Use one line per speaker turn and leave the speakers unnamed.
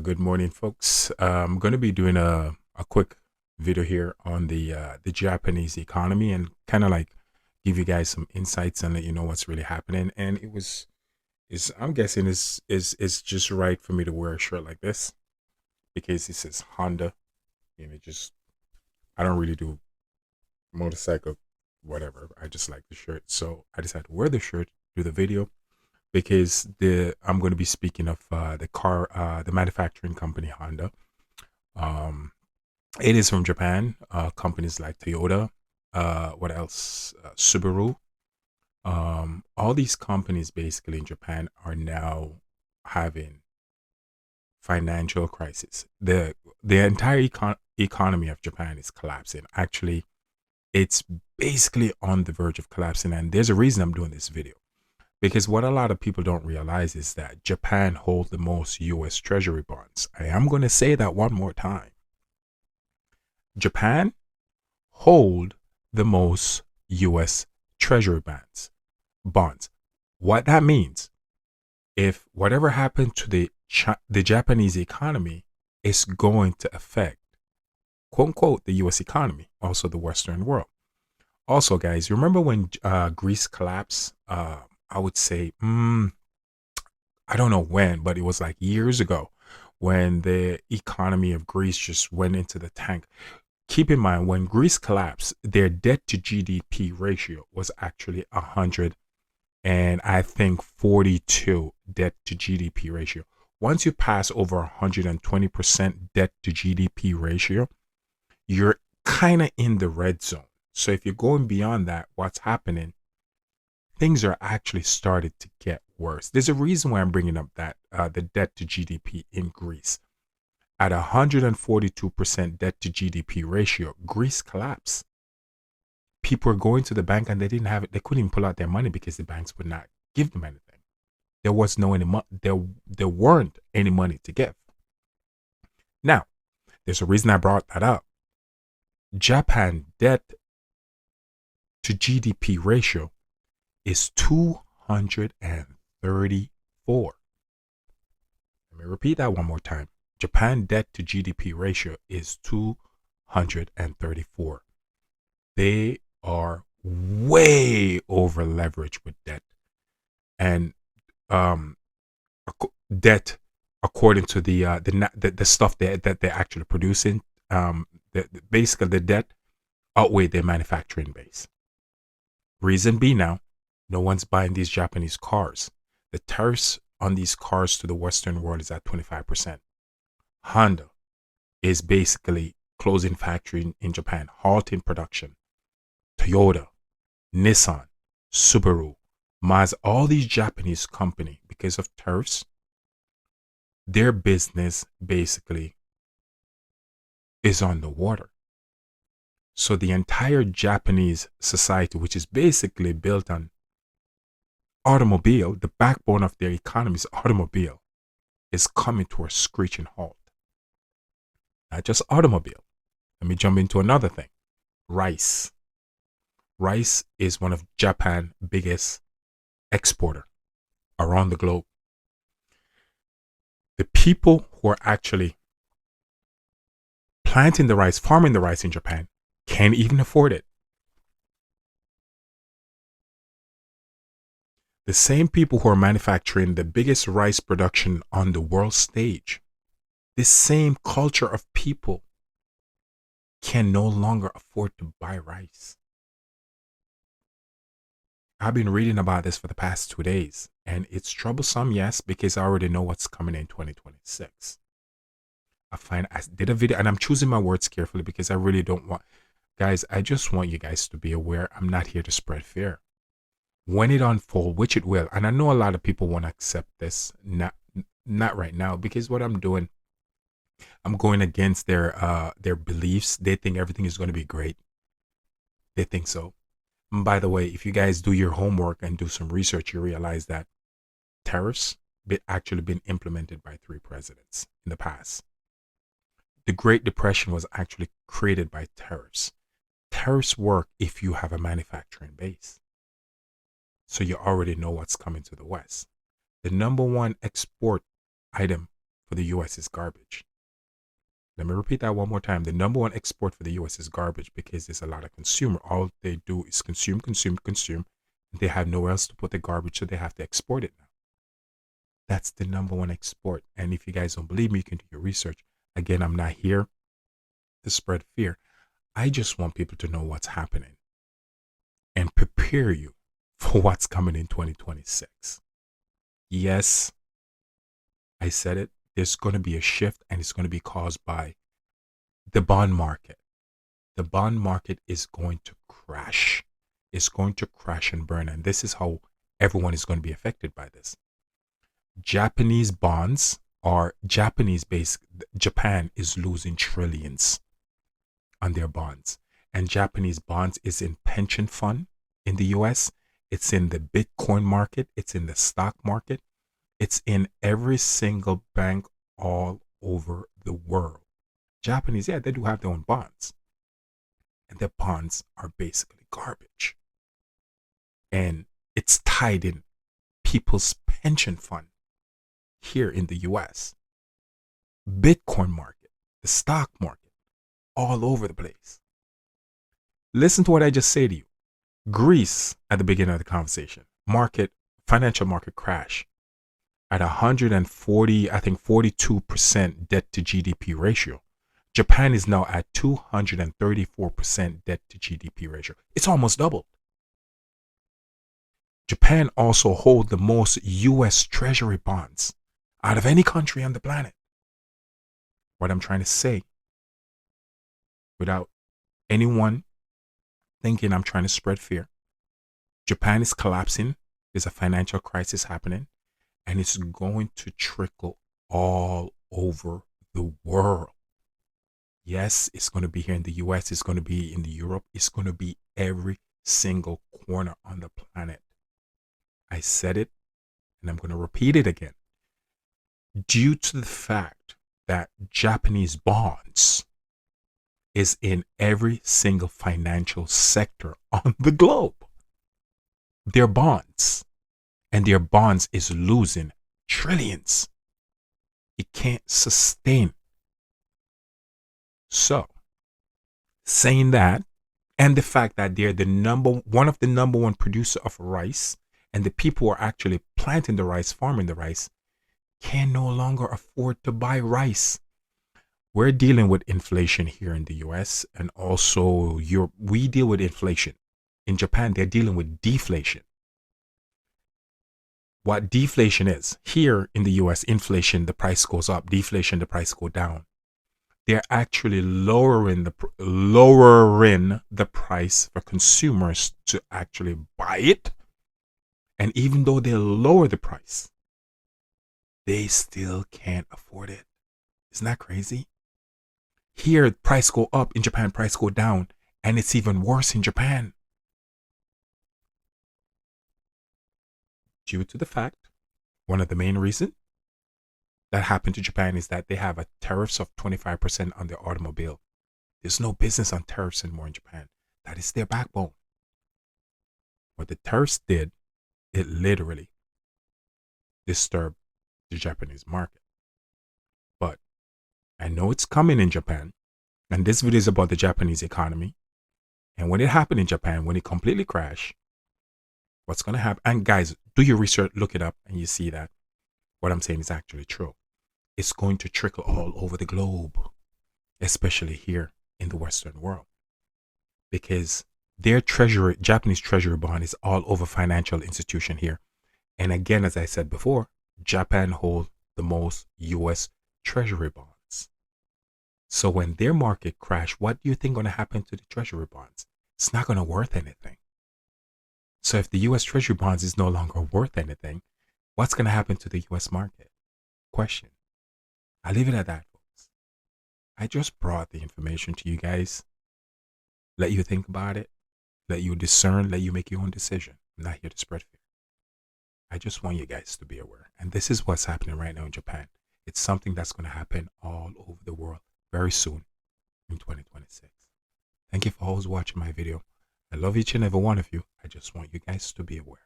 Good morning, folks. I'm going to be doing a quick video here on the Japanese economy and kind of like give you guys some insights and let you know what's really happening. And it was is I'm guessing is just right for me to wear a shirt like this because it says Honda. And it just I don't really do motorcycle whatever. I just like the shirt, so I decided to wear the shirt, do the video because the I'm going to be speaking of the manufacturing company Honda. Um, it is from Japan. Companies like Toyota, what else? Subaru. All these companies basically in Japan are now having financial crisis. The entire economy of Japan is collapsing. Actually, it's basically on the verge of collapsing, and there's a reason I'm doing this video. Because what a lot of people don't realize is that Japan holds the most US Treasury bonds. I am going to say that one more time. Japan hold the most US Treasury bonds. What that means, if whatever happened to the Japanese economy is going to affect, quote unquote, the US economy, also the Western world. Also, guys, remember when Greece collapsed? I would say, I don't know when, but it was like years ago when the economy of Greece just went into the tank. Keep in mind, when Greece collapsed, their debt to GDP ratio was actually 100 and I think 42 debt to GDP ratio. Once you pass over 120% debt to GDP ratio, you're kind of in the red zone. So if you're going beyond that, what's happening? Things are actually started to get worse. There's a reason why I'm bringing up that the debt to GDP in Greece at 142% debt to GDP ratio, Greece collapsed. People were going to the bank and they didn't have it. They couldn't even pull out their money because the banks would not give them anything. There was no any money. There weren't any money to give. Now, there's a reason I brought that up. Japan debt to GDP ratio is 234. Let me repeat that one more time. Japan debt to GDP ratio is 234. They are way over leveraged with debt. And um, debt, according to the stuff that they're actually producing, basically the debt outweigh their manufacturing base. Reason B now, no one's buying these Japanese cars. The tariffs on these cars to the Western world is at 25%. Honda is basically closing factory in Japan, halting production. Toyota, Nissan, Subaru, Mazda, all these Japanese companies, because of tariffs, their business basically is on the water. So the entire Japanese society, which is basically built on automobile, the backbone of their economy is automobile, is coming to a screeching halt. Not just automobile. Let me jump into another thing. Rice. Rice is one of Japan's biggest exporter around the globe. The people who are actually planting the rice, farming the rice in Japan, can't even afford it. The same people who are manufacturing the biggest rice production on the world stage, this same culture of people can no longer afford to buy rice. I've been reading about this for the past 2 days, and it's troublesome, yes, because I already know what's coming in 2026. I did a video, and I'm choosing my words carefully because I really don't want, guys, I just want you guys to be aware I'm not here to spread fear. When it unfolds, which it will, and I know a lot of people won't accept this, not right now, because what I'm doing, I'm going against their beliefs. They think everything is going to be great. They think so. And by the way, if you guys do your homework and do some research, you realize that tariffs actually been implemented by 3 presidents in the past. The Great Depression was actually created by tariffs. Tariffs work if you have a manufacturing base. So you already know what's coming to the West. The number one export item for the US is garbage. Let me repeat that one more time. The number one export for the US is garbage because there's a lot of consumer. All they do is consume, consume, consume. They have nowhere else to put the garbage, so they have to export it now. That's the number one export. And if you guys don't believe me, you can do your research. Again, I'm not here to spread fear. I just want people to know what's happening and prepare you for what's coming in 2026. Yes, I said it. There's going to be a shift, and it's going to be caused by the bond market. The bond market is going to crash. It's going to crash and burn. And this is how everyone is going to be affected by this. Japanese bonds are Japanese based. Japan is losing trillions on their bonds. And Japanese bonds is in pension fund in the US. It's in the Bitcoin market. It's in the stock market. It's in every single bank all over the world. Japanese, yeah, they do have their own bonds. And their bonds are basically garbage. And it's tied in people's pension fund here in the US. Bitcoin market, the stock market, all over the place. Listen to what I just say to you. Greece, at the beginning of the conversation, financial market crash at 140, I think 42% debt to GDP ratio. Japan is now at 234% debt to GDP ratio. It's almost doubled. Japan also holds the most US Treasury bonds out of any country on the planet. What I'm trying to say, without anyone thinking I'm trying to spread fear, Japan is collapsing. There's a financial crisis happening, and it's going to trickle all over the world. Yes, it's going to be here in the US. It's going to be in Europe. It's going to be every single corner on the planet. I said it, and I'm going to repeat it again. Due to the fact that Japanese bonds is in every single financial sector on the globe. Their bonds. And their bonds is losing trillions. It can't sustain. So, saying that, and the fact that they're one of the number one producer of rice, and the people who are actually planting the rice, farming the rice, can no longer afford to buy rice. We're dealing with inflation here in the US, and also Europe. We deal with inflation. In Japan, they're dealing with deflation. What deflation is, here in the US, inflation, the price goes up. Deflation, the price goes down. They're actually lowering the price for consumers to actually buy it. And even though they lower the price, they still can't afford it. Isn't that crazy? Here, price go up. In Japan, price go down. And it's even worse in Japan. Due to the fact, one of the main reasons that happened to Japan is that they have a tariffs of 25% on their automobile. There's no business on tariffs anymore in Japan. That is their backbone. What the tariffs did, it literally disturbed the Japanese market. But I know it's coming in Japan, and this video is about the Japanese economy. And when it happened in Japan, when it completely crashed, what's going to happen? And guys, do your research, look it up, and you see that what I'm saying is actually true. It's going to trickle all over the globe, especially here in the Western world, because their Japanese treasury bond is all over financial institution here. And again, as I said before, Japan holds the most US treasury bonds. So when their market crash, what do you think going to happen to the treasury bonds? It's not going to worth anything. So if the US treasury bonds is no longer worth anything, what's going to happen to the US market? Question. I'll leave it at that, folks. I just brought the information to you guys. Let you think about it. Let you discern. Let you make your own decision. I'm not here to spread fear. I just want you guys to be aware. And this is what's happening right now in Japan. It's something that's going to happen all over the world very soon in 2026. Thank you for always watching my video. I love each and every one of you. I just want you guys to be aware.